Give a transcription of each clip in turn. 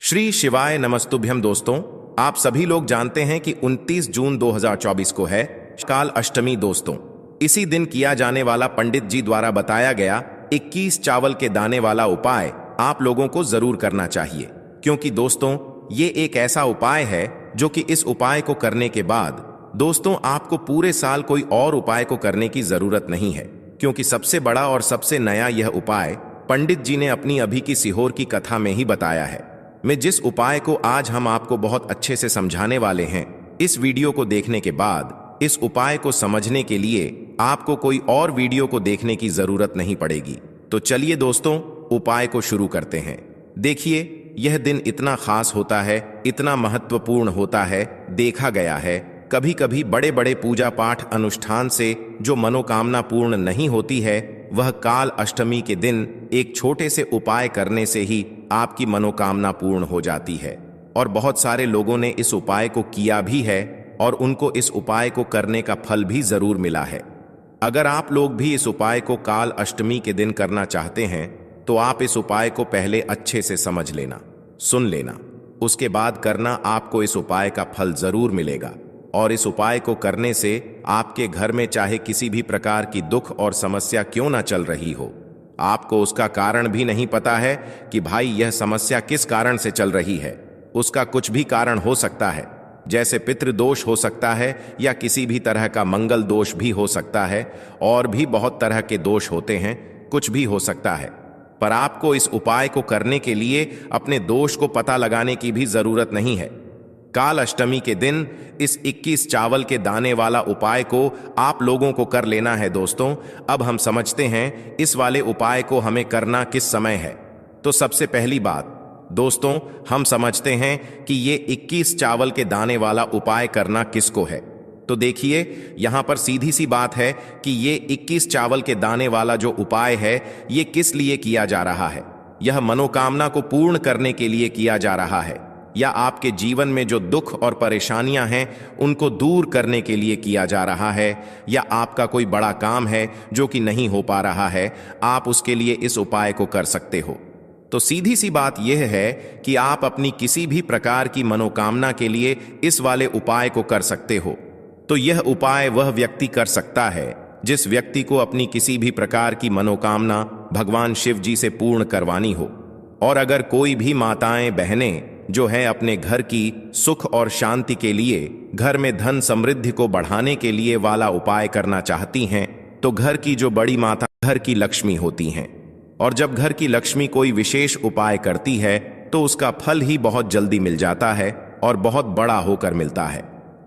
श्री शिवाय नमस्तुभ्यम। दोस्तों, आप सभी लोग जानते हैं कि 29 जून 2024 को है काल अष्टमी। दोस्तों, इसी दिन किया जाने वाला पंडित जी द्वारा बताया गया 21 चावल के दाने वाला उपाय आप लोगों को जरूर करना चाहिए, क्योंकि दोस्तों ये एक ऐसा उपाय है जो कि इस उपाय को करने के बाद दोस्तों आपको पूरे साल कोई और उपाय को करने की जरूरत नहीं है, क्योंकि सबसे बड़ा और सबसे नया यह उपाय पंडित जी ने अपनी अभी की सीहोर की कथा में ही बताया है। मैं जिस उपाय को आज हम आपको बहुत अच्छे से समझाने वाले हैं, इस वीडियो को देखने के बाद इस उपाय को समझने के लिए आपको कोई और वीडियो को देखने की जरूरत नहीं पड़ेगी। तो चलिए दोस्तों, उपाय को शुरू करते हैं। देखिए, यह दिन इतना खास होता है, इतना महत्वपूर्ण होता है। देखा गया है कभी कभी बड़े बड़े पूजा पाठ अनुष्ठान से जो मनोकामना पूर्ण नहीं होती है, वह काल अष्टमी के दिन एक छोटे से उपाय करने से ही आपकी मनोकामना पूर्ण हो जाती है। और बहुत सारे लोगों ने इस उपाय को किया भी है और उनको इस उपाय को करने का फल भी जरूर मिला है। अगर आप लोग भी इस उपाय को काल अष्टमी के दिन करना चाहते हैं तो आप इस उपाय को पहले अच्छे से समझ लेना, सुन लेना, उसके बाद करना। आपको इस उपाय का फल जरूर मिलेगा और इस उपाय को करने से आपके घर में चाहे किसी भी प्रकार की दुख और समस्या क्यों ना चल रही हो, आपको उसका कारण भी नहीं पता है कि भाई यह समस्या किस कारण से चल रही है। उसका कुछ भी कारण हो सकता है, जैसे पितृदोष हो सकता है या किसी भी तरह का मंगल दोष भी हो सकता है, और भी बहुत तरह के दोष होते हैं, कुछ भी हो सकता है। पर आपको इस उपाय को करने के लिए अपने दोष को पता लगाने की भी जरूरत नहीं है। काल अष्टमी के दिन इस 21 चावल के दाने वाला उपाय को आप लोगों को कर लेना है। दोस्तों, अब हम समझते हैं इस वाले उपाय को हमें करना किस समय है। तो सबसे पहली बात दोस्तों, हम समझते हैं कि ये 21 चावल के दाने वाला उपाय करना किसको है। तो देखिए, यहां पर सीधी सी बात है कि ये 21 चावल के दाने वाला जो उपाय है, ये किस लिए किया जा रहा है। यह मनोकामना को पूर्ण करने के लिए किया जा रहा है, या आपके जीवन में जो दुख और परेशानियां हैं उनको दूर करने के लिए किया जा रहा है, या आपका कोई बड़ा काम है जो कि नहीं हो पा रहा है, आप उसके लिए इस उपाय को कर सकते हो। तो सीधी सी बात यह है कि आप अपनी किसी भी प्रकार की मनोकामना के लिए इस वाले उपाय को कर सकते हो। तो यह उपाय वह व्यक्ति कर सकता है जिस व्यक्ति को अपनी किसी भी प्रकार की मनोकामना भगवान शिव जी से पूर्ण करवानी हो। और अगर कोई भी माताएं बहनें जो है अपने घर की सुख और शांति के लिए, घर में धन समृद्धि को बढ़ाने के लिए वाला उपाय करना चाहती हैं, तो घर की जो बड़ी माता घर की लक्ष्मी होती हैं, और जब घर की लक्ष्मी कोई विशेष उपाय करती है तो उसका फल ही बहुत जल्दी मिल जाता है और बहुत बड़ा होकर मिलता है।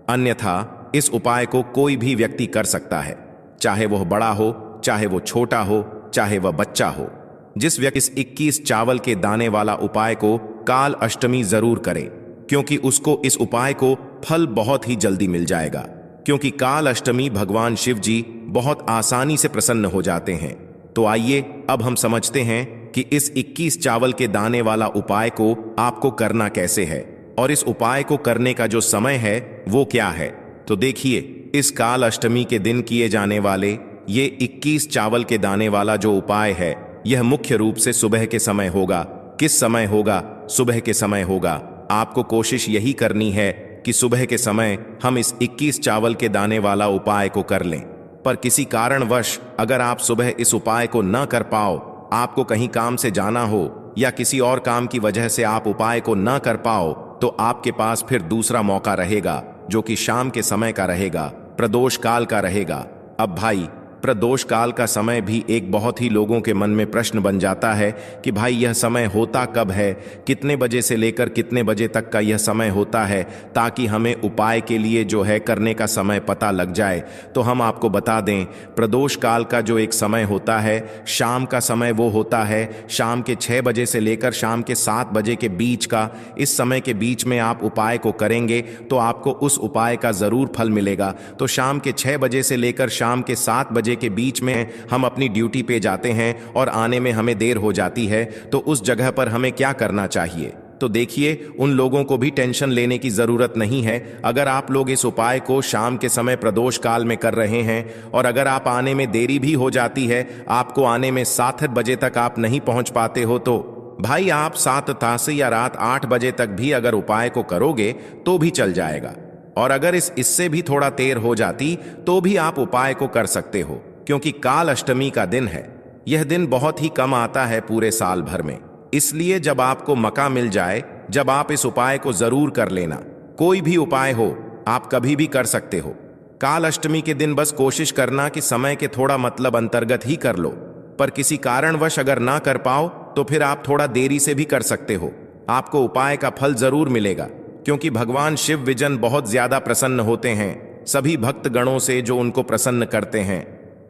अन्यथा इस उपाय को कोई भी व्यक्ति कर सकता है, चाहे वह बड़ा हो, चाहे वो छोटा हो, चाहे वह बच्चा हो। जिस व्यक्ति इस 21 चावल के दाने वाला उपाय को काल अष्टमी जरूर करे, क्योंकि उसको इस उपाय को फल बहुत ही जल्दी मिल जाएगा, क्योंकि काल अष्टमी भगवान शिव जी बहुत आसानी से प्रसन्न हो जाते हैं। तो आइए अब हम समझते हैं कि इस 21 चावल के दाने वाला उपाय को आपको करना कैसे है, और इस उपाय को करने का जो समय है वो क्या है। तो देखिए, इस काल अष्टमी के दिन किए जाने वाले ये 21 चावल के दाने वाला जो उपाय है, यह मुख्य रूप से सुबह के समय होगा। किस समय होगा? सुबह के समय होगा। आपको कोशिश यही करनी है कि सुबह के समय हम इस 21 चावल के दाने वाला उपाय को कर लें। पर किसी कारणवश अगर आप सुबह इस उपाय को न कर पाओ, आपको कहीं काम से जाना हो या किसी और काम की वजह से आप उपाय को न कर पाओ, तो आपके पास फिर दूसरा मौका रहेगा, जो कि शाम के समय का रहेगा, प्रदोष काल का रहेगा। अब भाई, प्रदोष काल का समय भी एक बहुत ही लोगों के मन में प्रश्न बन जाता है कि भाई यह समय होता कब है, कितने बजे से लेकर कितने बजे तक का यह समय होता है, ताकि हमें उपाय के लिए जो है करने का समय पता लग जाए। तो हम आपको बता दें, प्रदोष काल का जो एक समय होता है, शाम का समय वो होता है शाम के 6 बजे से लेकर शाम के 7 बजे के बीच का। इस समय के बीच में आप उपाय को करेंगे तो आपको उस उपाय का जरूर फल मिलेगा। तो शाम के 6 बजे से लेकर शाम के 7 बजे के बीच में हम अपनी ड्यूटी पे जाते हैं और आने में हमें देर हो जाती है, तो उस जगह पर हमें क्या करना चाहिए। तो देखिए, उन लोगों को भी टेंशन लेने की जरूरत नहीं है। अगर आप लोग इस उपाय को शाम के समय प्रदोष काल में कर रहे हैं और अगर आप आने में देरी भी हो जाती है, आपको आने में 7 बजे तक आप नहीं पहुंच पाते हो, तो भाई आप 7 तासे या रात 8 बजे तक भी अगर उपाय को करोगे तो भी चल जाएगा, और अगर इससे भी थोड़ा देर हो जाती तो भी आप उपाय को कर सकते हो, क्योंकि काल अष्टमी का दिन है। यह दिन बहुत ही कम आता है पूरे साल भर में, इसलिए जब आपको मौका मिल जाए, जब आप इस उपाय को जरूर कर लेना। कोई भी उपाय हो, आप कभी भी कर सकते हो। काल अष्टमी के दिन बस कोशिश करना कि समय के थोड़ा मतलब अंतर्गत ही कर लो, पर किसी कारणवश अगर ना कर पाओ तो फिर आप थोड़ा देरी से भी कर सकते हो। आपको उपाय का फल जरूर मिलेगा, क्योंकि भगवान शिव विजन बहुत ज्यादा प्रसन्न होते हैं सभी भक्त गणों से जो उनको प्रसन्न करते हैं।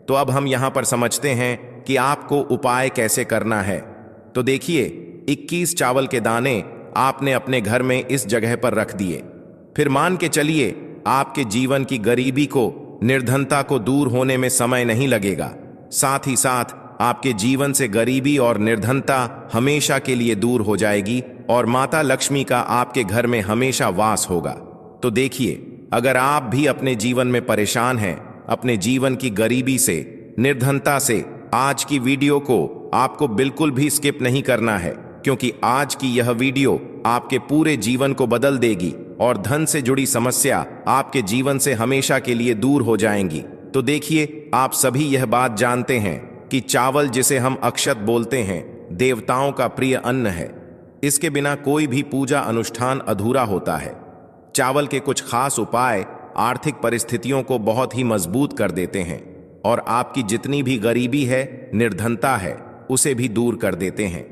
तो अब हम यहां पर समझते हैं कि आपको उपाय कैसे करना है। तो देखिए, 21 चावल के दाने आपने अपने घर में इस जगह पर रख दिए। फिर मान के चलिए आपके जीवन की गरीबी को, निर्धनता को दूर होने में समय नहीं लगेगा, साथ ही साथ आपके जीवन से गरीबी और निर्धनता हमेशा के लिए दूर हो जाएगी और माता लक्ष्मी का आपके घर में हमेशा वास होगा। तो देखिए, अगर आप भी अपने जीवन में परेशान हैं, अपने जीवन की गरीबी से, निर्धनता से, आज की वीडियो को आपको बिल्कुल भी स्किप नहीं करना है, क्योंकि आज की यह वीडियो आपके पूरे जीवन को बदल देगी और धन से जुड़ी समस्या आपके जीवन से हमेशा के लिए दूर हो जाएंगी। तो देखिए, आप सभी यह बात जानते हैं कि चावल, जिसे हम अक्षत बोलते हैं, देवताओं का प्रिय अन्न है। इसके बिना कोई भी पूजा अनुष्ठान अधूरा होता है। चावल के कुछ खास उपाय आर्थिक परिस्थितियों को बहुत ही मजबूत कर देते हैं और आपकी जितनी भी गरीबी है, निर्धनता है, उसे भी दूर कर देते हैं।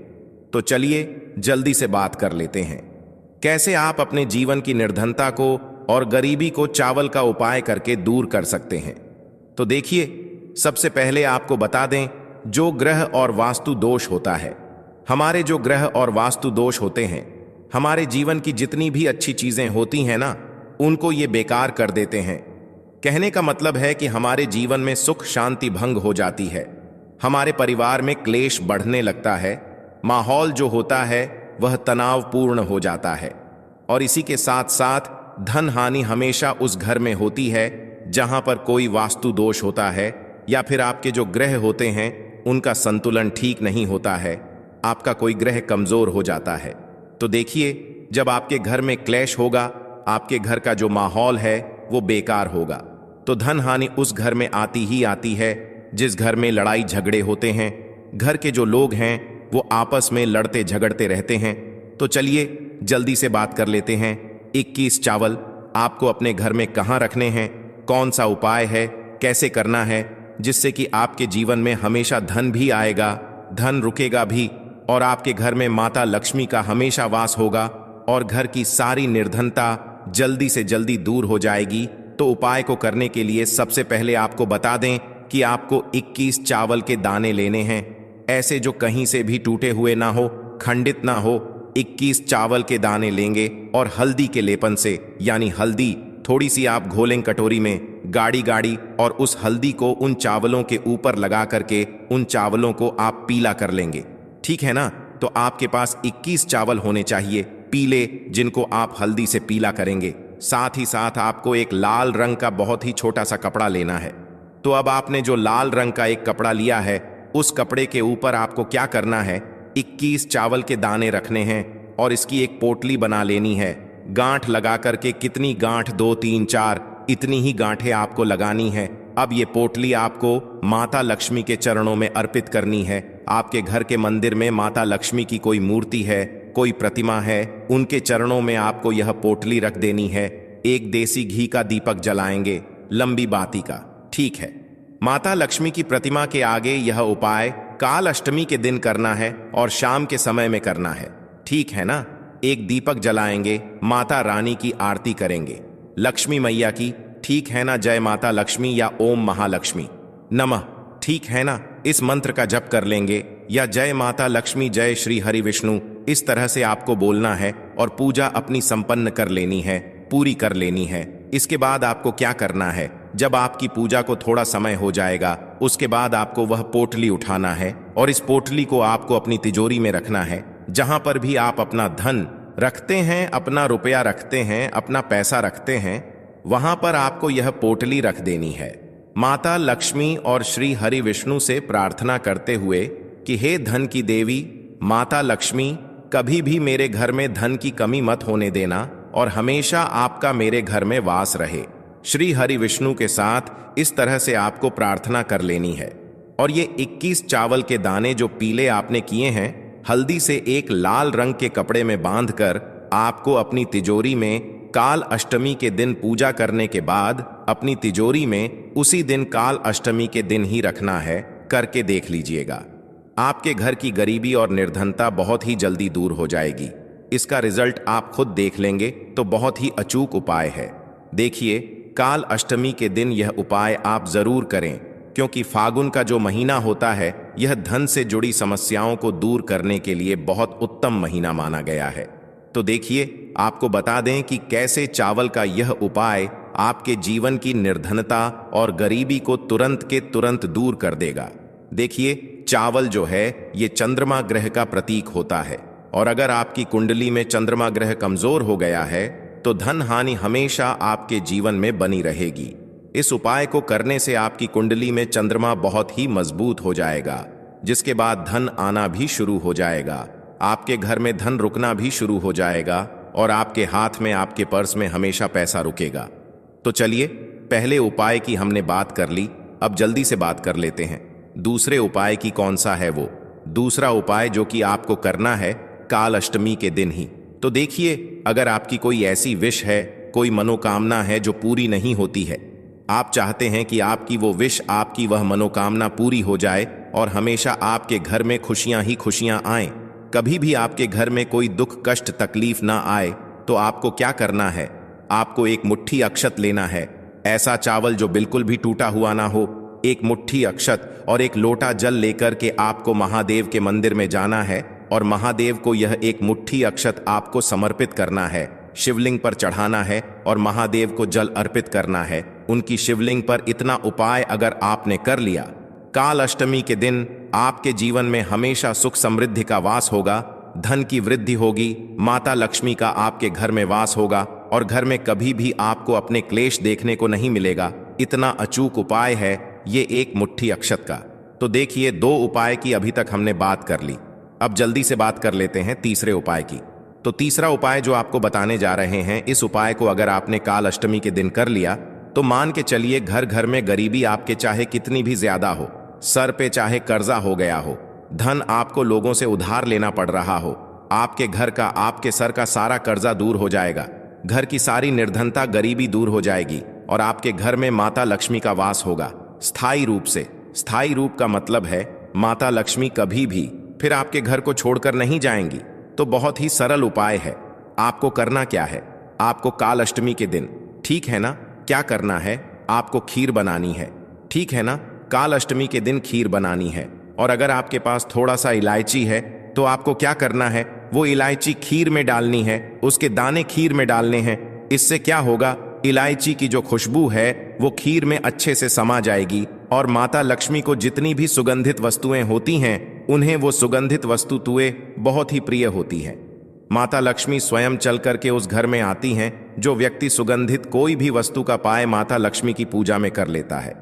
तो चलिए जल्दी से बात कर लेते हैं, कैसे आप अपने जीवन की निर्धनता को और गरीबी को चावल का उपाय करके दूर कर सकते हैं। तो देखिए, सबसे पहले आपको बता दें, जो ग्रह और वास्तु दोष होता है, हमारे जो ग्रह और वास्तु दोष होते हैं, हमारे जीवन की जितनी भी अच्छी चीजें होती हैं ना, उनको ये बेकार कर देते हैं। कहने का मतलब है कि हमारे जीवन में सुख शांति भंग हो जाती है, हमारे परिवार में क्लेश बढ़ने लगता है, माहौल जो होता है वह तनावपूर्ण हो जाता है, और इसी के साथ साथ धन हानि हमेशा उस घर में होती है जहां पर कोई वास्तु दोष होता है, या फिर आपके जो ग्रह होते हैं उनका संतुलन ठीक नहीं होता है, आपका कोई ग्रह कमजोर हो जाता है। तो देखिए, जब आपके घर में क्लेश होगा, आपके घर का जो माहौल है वो बेकार होगा, तो धन हानि उस घर में आती ही आती है। जिस घर में लड़ाई झगड़े होते हैं, घर के जो लोग हैं वो आपस में लड़ते झगड़ते रहते हैं। तो चलिए जल्दी से बात कर लेते हैं। 21 चावल आपको अपने घर में कहाँ रखने हैं, कौन सा उपाय है, कैसे करना है, जिससे कि आपके जीवन में हमेशा धन भी आएगा, धन रुकेगा भी, और आपके घर में माता लक्ष्मी का हमेशा वास होगा और घर की सारी निर्धनता जल्दी से जल्दी दूर हो जाएगी। तो उपाय को करने के लिए सबसे पहले आपको बता दें कि आपको 21 चावल के दाने लेने हैं, ऐसे जो कहीं से भी टूटे हुए ना हो, खंडित ना हो। 21 चावल के दाने लेंगे और हल्दी के लेपन से, यानी हल्दी थोड़ी सी आप घोलें कटोरी में, गाड़ी गाड़ी, और उस हल्दी को उन चावलों के ऊपर लगा करके उन चावलों को आप पीला कर लेंगे, ठीक है ना। तो आपके पास 21 चावल होने चाहिए पीले, जिनको आप हल्दी से पीला करेंगे। साथ ही साथ आपको एक लाल रंग का बहुत ही छोटा सा कपड़ा लेना है। तो अब आपने जो लाल रंग का एक कपड़ा लिया है, उस कपड़े के ऊपर आपको क्या करना है, 21 चावल के दाने रखने हैं और इसकी एक पोटली बना लेनी है। गांठ लगा करके, कितनी गांठ, 2 3 4, इतनी ही गांठें आपको लगानी है। अब ये पोटली आपको माता लक्ष्मी के चरणों में अर्पित करनी है। आपके घर के मंदिर में माता लक्ष्मी की कोई मूर्ति है, कोई प्रतिमा है, उनके चरणों में आपको यह पोटली रख देनी है। एक देसी घी का दीपक जलाएंगे, लंबी बाती का, ठीक है। माता लक्ष्मी की प्रतिमा के आगे यह उपाय काल अष्टमी के दिन करना है और शाम के समय में करना है, ठीक है ना। एक दीपक जलाएंगे, माता रानी की आरती करेंगे, लक्ष्मी मैया की, ठीक है ना। जय माता लक्ष्मी या ओम महालक्ष्मी नमः, ठीक है ना। इस मंत्र का जप कर लेंगे, या जय माता लक्ष्मी जय श्री हरि विष्णु, इस तरह से आपको बोलना है और पूजा अपनी संपन्न कर लेनी है, पूरी कर लेनी है। इसके बाद आपको क्या करना है, जब आपकी पूजा को थोड़ा समय हो जाएगा, उसके बाद आपको वह पोटली उठाना है और इस पोटली को आपको अपनी तिजोरी में रखना है। जहां पर भी आप अपना धन रखते हैं, अपना रुपया रखते हैं, अपना पैसा रखते हैं, वहां पर आपको यह पोटली रख देनी है। माता लक्ष्मी और श्री हरि विष्णु से प्रार्थना करते हुए कि हे धन की देवी, माता लक्ष्मी, कभी भी मेरे घर में धन की कमी मत होने देना और हमेशा आपका मेरे घर में वास रहे। श्री हरि विष्णु के साथ इस तरह से आपको प्रार्थना कर लेनी है। और ये 21 चावल के दाने जो पीले आपने किए हैं, हल्दी से एक लाल रंग के कपड़े में बांधकर आपको अपनी तिजोरी में काल अष्टमी के दिन पूजा करने के बाद अपनी तिजोरी में उसी दिन काल अष्टमी के दिन ही रखना है। करके देख लीजिएगा, आपके घर की गरीबी और निर्धनता बहुत ही जल्दी दूर हो जाएगी। इसका रिजल्ट आप खुद देख लेंगे तो बहुत ही अचूक उपाय है। देखिए, काल अष्टमी के दिन यह उपाय आप जरूर करें, क्योंकि फागुन का जो महीना होता है यह धन से जुड़ी समस्याओं को दूर करने के लिए बहुत उत्तम महीना माना गया है। तो देखिए, आपको बता दें कि कैसे चावल का यह उपाय आपके जीवन की निर्धनता और गरीबी को तुरंत के तुरंत दूर कर देगा। देखिए, चावल जो है ये चंद्रमा ग्रह का प्रतीक होता है, और अगर आपकी कुंडली में चंद्रमा ग्रह कमजोर हो गया है तो धन हानि हमेशा आपके जीवन में बनी रहेगी। इस उपाय को करने से आपकी कुंडली में चंद्रमा बहुत ही मजबूत हो जाएगा, जिसके बाद धन आना भी शुरू हो जाएगा। आपके घर में धन रुकना भी शुरू हो जाएगा और आपके हाथ में, आपके पर्स में हमेशा पैसा रुकेगा। तो चलिए, पहले उपाय की हमने बात कर ली, अब जल्दी से बात कर लेते हैं दूसरे उपाय की। कौन सा है वो दूसरा उपाय जो कि आपको करना है काल अष्टमी के दिन ही? तो देखिए, अगर आपकी कोई ऐसी विश है, कोई मनोकामना है जो पूरी नहीं होती है, आप चाहते हैं कि आपकी वो विश, आपकी वह मनोकामना पूरी हो जाए और हमेशा आपके घर में खुशियां ही खुशियां आएं, कभी भी आपके घर में कोई दुख कष्ट तकलीफ ना आए, तो आपको क्या करना है? आपको एक मुट्ठी अक्षत लेना है, ऐसा चावल जो बिल्कुल भी टूटा हुआ ना हो। एक मुट्ठी अक्षत और एक लोटा जल लेकर के आपको महादेव के मंदिर में जाना है और महादेव को यह एक मुट्ठी अक्षत आपको समर्पित करना है, शिवलिंग पर चढ़ाना है और महादेव को जल अर्पित करना है उनकी शिवलिंग पर। इतना उपाय अगर आपने कर लिया, काल अष्टमी के दिन आपके जीवन में हमेशा सुख समृद्धि का वास होगा, धन की वृद्धि होगी, माता लक्ष्मी का आपके घर में वास होगा और घर में कभी भी आपको अपने क्लेश देखने को नहीं मिलेगा। इतना अचूक उपाय है ये एक मुट्ठी अक्षत का। तो देखिए, 2 उपाय की अभी तक हमने बात कर ली, अब जल्दी से बात कर लेते हैं तीसरे उपाय की। तो तीसरा उपाय जो आपको बताने जा रहे हैं, इस उपाय को अगर आपने काल अष्टमी के दिन कर लिया तो मान के चलिए, घर घर में गरीबी आपके चाहे कितनी भी ज्यादा हो, सर पे चाहे कर्जा हो गया हो, धन आपको लोगों से उधार लेना पड़ रहा हो, आपके घर का, आपके सर का सारा कर्जा दूर हो जाएगा, घर की सारी निर्धनता गरीबी दूर हो जाएगी और आपके घर में माता लक्ष्मी का वास होगा स्थायी रूप से। स्थायी रूप का मतलब है माता लक्ष्मी कभी भी फिर आपके घर को छोड़कर नहीं जाएंगी। तो बहुत ही सरल उपाय है। आपको करना क्या है? आपको काल अष्टमी के दिन, ठीक है ना, क्या करना है? आपको खीर बनानी है, ठीक है ना, काल अष्टमी के दिन खीर बनानी है। और अगर आपके पास थोड़ा सा इलायची है तो आपको क्या करना है? वो इलायची खीर में डालनी है, उसके दाने खीर में डालने हैं। इससे क्या होगा? इलायची की जो खुशबू है वो खीर में अच्छे से समा जाएगी और माता लक्ष्मी को जितनी भी सुगंधित वस्तुएं होती हैं, उन्हें वो सुगंधित वस्तुएं बहुत ही प्रिय होती हैं। माता लक्ष्मी स्वयं चल करके उस घर में आती हैं। जो व्यक्ति सुगंधित कोई भी वस्तु का पाए, माता लक्ष्मी की पूजा में कर लेता है।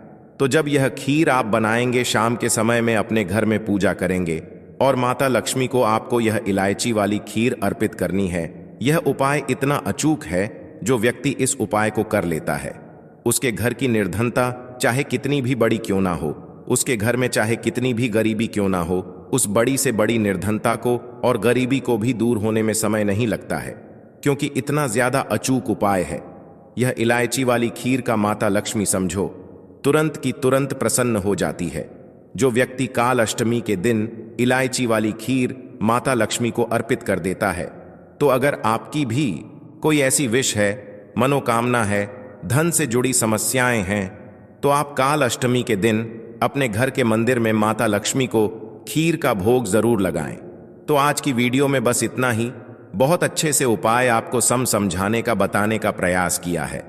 तो जब यह खीर आप बनाएंगे, शाम के समय में अपने घर में पूजा करेंगे और माता लक्ष्मी को आपको यह इलायची वाली खीर अर्पित करनी है। यह उपाय इतना अचूक है, जो व्यक्ति इस उपाय को कर लेता है, उसके घर की निर्धनता चाहे कितनी भी बड़ी क्यों ना हो, उसके घर में चाहे कितनी भी गरीबी क्यों ना हो, उस बड़ी से बड़ी निर्धनता को और गरीबी को भी दूर होने में समय नहीं लगता है, क्योंकि इतना ज्यादा अचूक उपाय है। यह इलायची वाली खीर का माता लक्ष्मी समझो तुरंत की तुरंत प्रसन्न हो जाती है। जो व्यक्ति काल अष्टमी के दिन इलायची वाली खीर माता लक्ष्मी को अर्पित कर देता है, तो अगर आपकी भी कोई ऐसी विश है, मनोकामना है, धन से जुड़ी समस्याएं हैं, तो आप काल अष्टमी के दिन अपने घर के मंदिर में माता लक्ष्मी को खीर का भोग जरूर लगाएं। तो आज की वीडियो में बस इतना ही। बहुत अच्छे से उपाय आपको समझाने का, बताने का प्रयास किया है।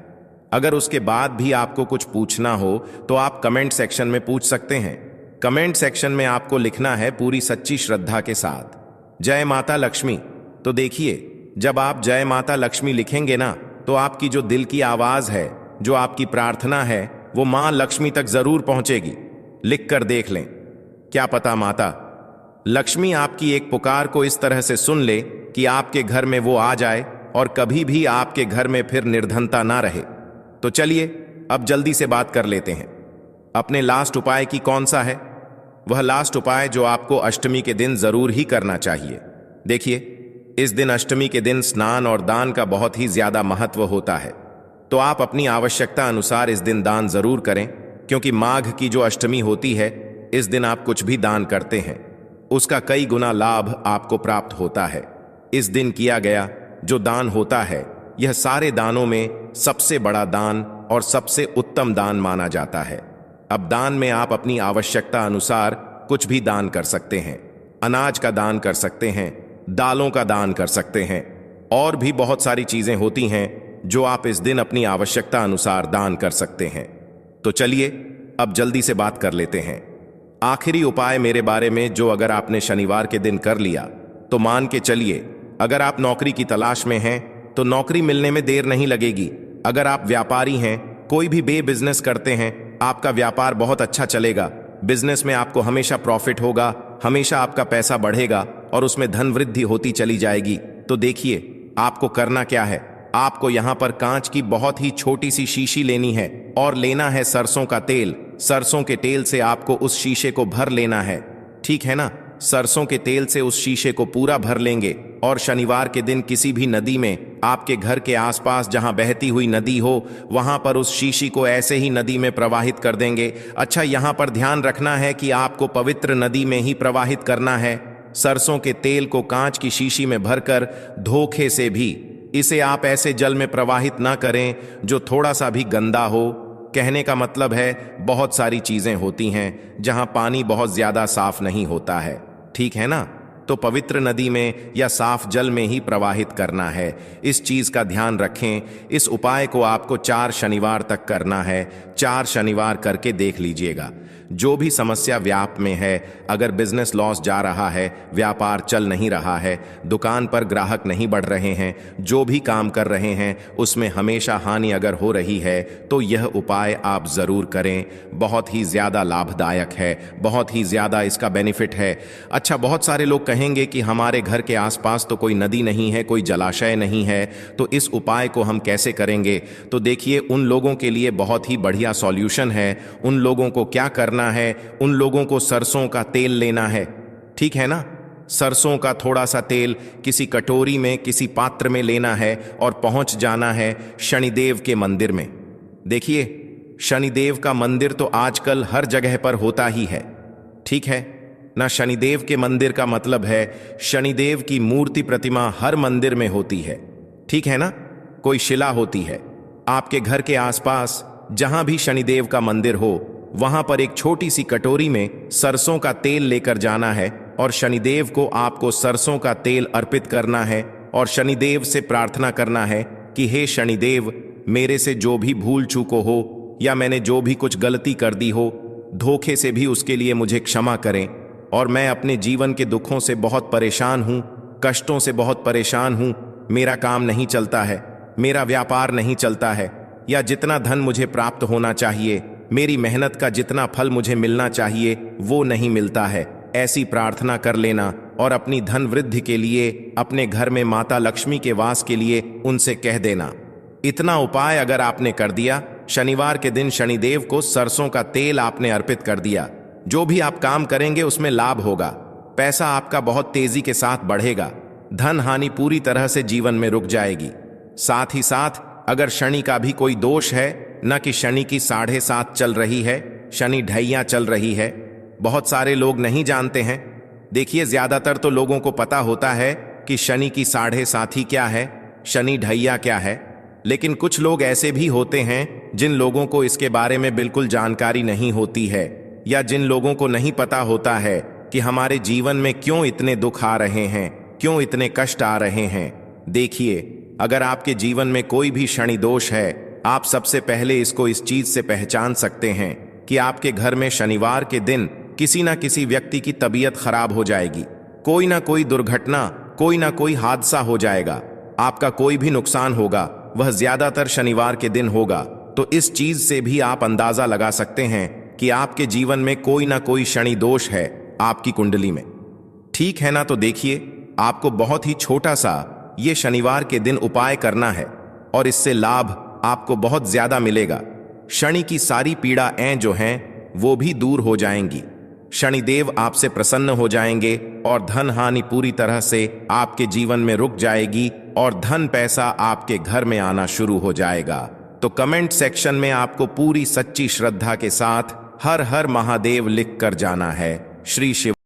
अगर उसके बाद भी आपको कुछ पूछना हो तो आप कमेंट सेक्शन में पूछ सकते हैं। कमेंट सेक्शन में आपको लिखना है पूरी सच्ची श्रद्धा के साथ, जय माता लक्ष्मी। तो देखिए, जब आप जय माता लक्ष्मी लिखेंगे ना, तो आपकी जो दिल की आवाज है, जो आपकी प्रार्थना है, वो मां लक्ष्मी तक जरूर पहुंचेगी। लिख कर देख लें, क्या पता माता लक्ष्मी आपकी एक पुकार को इस तरह से सुन ले कि आपके घर में वो आ जाए और कभी भी आपके घर में फिर निर्धनता ना रहे। तो चलिए अब जल्दी से बात कर लेते हैं अपने लास्ट उपाय की। कौन सा है वह लास्ट उपाय जो आपको अष्टमी के दिन जरूर ही करना चाहिए? देखिए, इस दिन अष्टमी के दिन स्नान और दान का बहुत ही ज्यादा महत्व होता है। तो आप अपनी आवश्यकता अनुसार इस दिन दान जरूर करें, क्योंकि माघ की जो अष्टमी होती है इस दिन आप कुछ भी दान करते हैं उसका कई गुना लाभ आपको प्राप्त होता है। इस दिन किया गया जो दान होता है यह सारे दानों में सबसे बड़ा दान और सबसे उत्तम दान माना जाता है। अब दान में आप अपनी आवश्यकता अनुसार कुछ भी दान कर सकते हैं। अनाज का दान कर सकते हैं, दालों का दान कर सकते हैं, और भी बहुत सारी चीजें होती हैं जो आप इस दिन अपनी आवश्यकता अनुसार दान कर सकते हैं। तो चलिए अब जल्दी से बात कर लेते हैं आखिरी उपाय मेरे बारे में, जो अगर आपने शनिवार के दिन कर लिया तो मान के चलिए, अगर आप नौकरी की तलाश में हैं तो नौकरी मिलने में देर नहीं लगेगी। अगर आप व्यापारी हैं, कोई भी बिजनेस करते हैं, आपका व्यापार बहुत अच्छा चलेगा। बिजनेस में आपको हमेशा प्रॉफिट होगा, हमेशा आपका पैसा बढ़ेगा और उसमें धन वृद्धि होती चली जाएगी। तो देखिए आपको करना क्या है, आपको यहां पर कांच की बहुत ही छोटी सी शीशी लेनी है और लेना है सरसों का तेल। सरसों के तेल से आपको उस शीशे को भर लेना है, ठीक है ना? सरसों के तेल से उस शीशे को पूरा भर लेंगे और शनिवार के दिन किसी भी नदी में, आपके घर के आसपास जहां बहती हुई नदी हो वहां पर उस शीशी को ऐसे ही नदी में प्रवाहित कर देंगे। अच्छा, यहां पर ध्यान रखना है कि आपको पवित्र नदी में ही प्रवाहित करना है। सरसों के तेल को कांच की शीशी में भरकर धोखे से भी इसे आप ऐसे जल में प्रवाहित ना करें जो थोड़ा सा भी गंदा हो। कहने का मतलब है बहुत सारी चीजें होती हैं जहां पानी बहुत ज्यादा साफ नहीं होता है, ठीक है ना? तो पवित्र नदी में या साफ जल में ही प्रवाहित करना है। इस चीज का ध्यान रखें। इस उपाय को आपको 4 शनिवार तक करना है। 4 शनिवार करके देख लीजिएगा। जो भी समस्या व्याप में है, अगर बिजनेस लॉस जा रहा है, व्यापार चल नहीं रहा है, दुकान पर ग्राहक नहीं बढ़ रहे हैं, जो भी काम कर रहे हैं उसमें हमेशा हानि अगर हो रही है, तो यह उपाय आप जरूर करें। बहुत ही ज्यादा लाभदायक है, बहुत ही ज्यादा इसका बेनिफिट है। अच्छा, बहुत सारे लोग कहेंगे कि हमारे घर के आसपास तो कोई नदी नहीं है, कोई जलाशय नहीं है, तो इस उपाय को हम कैसे करेंगे? तो देखिए, उन लोगों के लिए बहुत ही बढ़िया सॉल्यूशन है। उन लोगों को क्या करना है, उन लोगों को सरसों का तेल लेना है, ठीक है ना? सरसों का थोड़ा सा तेल किसी कटोरी में, किसी पात्र में लेना है और पहुंच जाना है शनिदेव के मंदिर में। देखिए, शनिदेव का मंदिर तो आजकल हर जगह पर होता ही है, ठीक है ना? शनिदेव के मंदिर का मतलब है शनिदेव की मूर्ति, प्रतिमा हर मंदिर में होती है, ठीक है ना? कोई शिला होती है। आपके घर के आसपास जहां भी शनिदेव का मंदिर हो वहां पर एक छोटी सी कटोरी में सरसों का तेल लेकर जाना है और शनिदेव को आपको सरसों का तेल अर्पित करना है और शनिदेव से प्रार्थना करना है कि हे शनिदेव, मेरे से जो भी भूल चूको हो या मैंने जो भी कुछ गलती कर दी हो, धोखे से भी उसके लिए मुझे क्षमा करें। और मैं अपने जीवन के दुखों से बहुत परेशान हूं, कष्टों से बहुत परेशान हूं। मेरा काम नहीं चलता है, मेरा व्यापार नहीं चलता है, या जितना धन मुझे प्राप्त होना चाहिए, मेरी मेहनत का जितना फल मुझे मिलना चाहिए वो नहीं मिलता है। ऐसी प्रार्थना कर लेना और अपनी धन वृद्धि के लिए, अपने घर में माता लक्ष्मी के वास के लिए उनसे कह देना। इतना उपाय अगर आपने कर दिया, शनिवार के दिन शनिदेव को सरसों का तेल आपने अर्पित कर दिया, जो भी आप काम करेंगे उसमें लाभ होगा। पैसा आपका बहुत तेजी के साथ बढ़ेगा, धन हानि पूरी तरह से जीवन में रुक जाएगी। साथ ही साथ अगर शनि का भी कोई दोष है, न कि शनि की 7.5 चल रही है, शनि ढैया चल रही है, बहुत सारे लोग नहीं जानते हैं। देखिए, ज्यादातर तो लोगों को पता होता है कि शनि की 7.5 ही क्या है, शनि ढैया क्या है, लेकिन कुछ लोग ऐसे भी होते हैं जिन लोगों को इसके बारे में बिल्कुल जानकारी नहीं होती है, या जिन लोगों को नहीं पता होता है कि हमारे जीवन में क्यों इतने दुख आ रहे हैं, क्यों इतने कष्ट आ रहे हैं। देखिए, अगर आपके जीवन में कोई भी शनि दोष है, आप सबसे पहले इसको इस चीज से पहचान सकते हैं कि आपके घर में शनिवार के दिन किसी ना किसी व्यक्ति की तबीयत खराब हो जाएगी, कोई ना कोई दुर्घटना, कोई ना कोई हादसा हो जाएगा, आपका कोई भी नुकसान होगा, वह ज्यादातर शनिवार के दिन होगा। तो इस चीज से भी आप अंदाजा लगा सकते हैं कि आपके जीवन में कोई ना कोई शनि दोष है आपकी कुंडली में। ठीक है ना? तो देखिए, आपको बहुत ही छोटा सा ये शनिवार के दिन उपाय करना है और इससे लाभ आपको बहुत ज्यादा मिलेगा। शनि की सारी पीड़ाएं जो हैं वो भी दूर हो जाएंगी। शनिदेव आपसे प्रसन्न हो जाएंगे और धन हानि पूरी तरह से आपके जीवन में रुक जाएगी और धन पैसा आपके घर में आना शुरू हो जाएगा। तो कमेंट सेक्शन में आपको पूरी सच्ची श्रद्धा के साथ हर हर महादेव लिख कर जाना है। श्री शिव।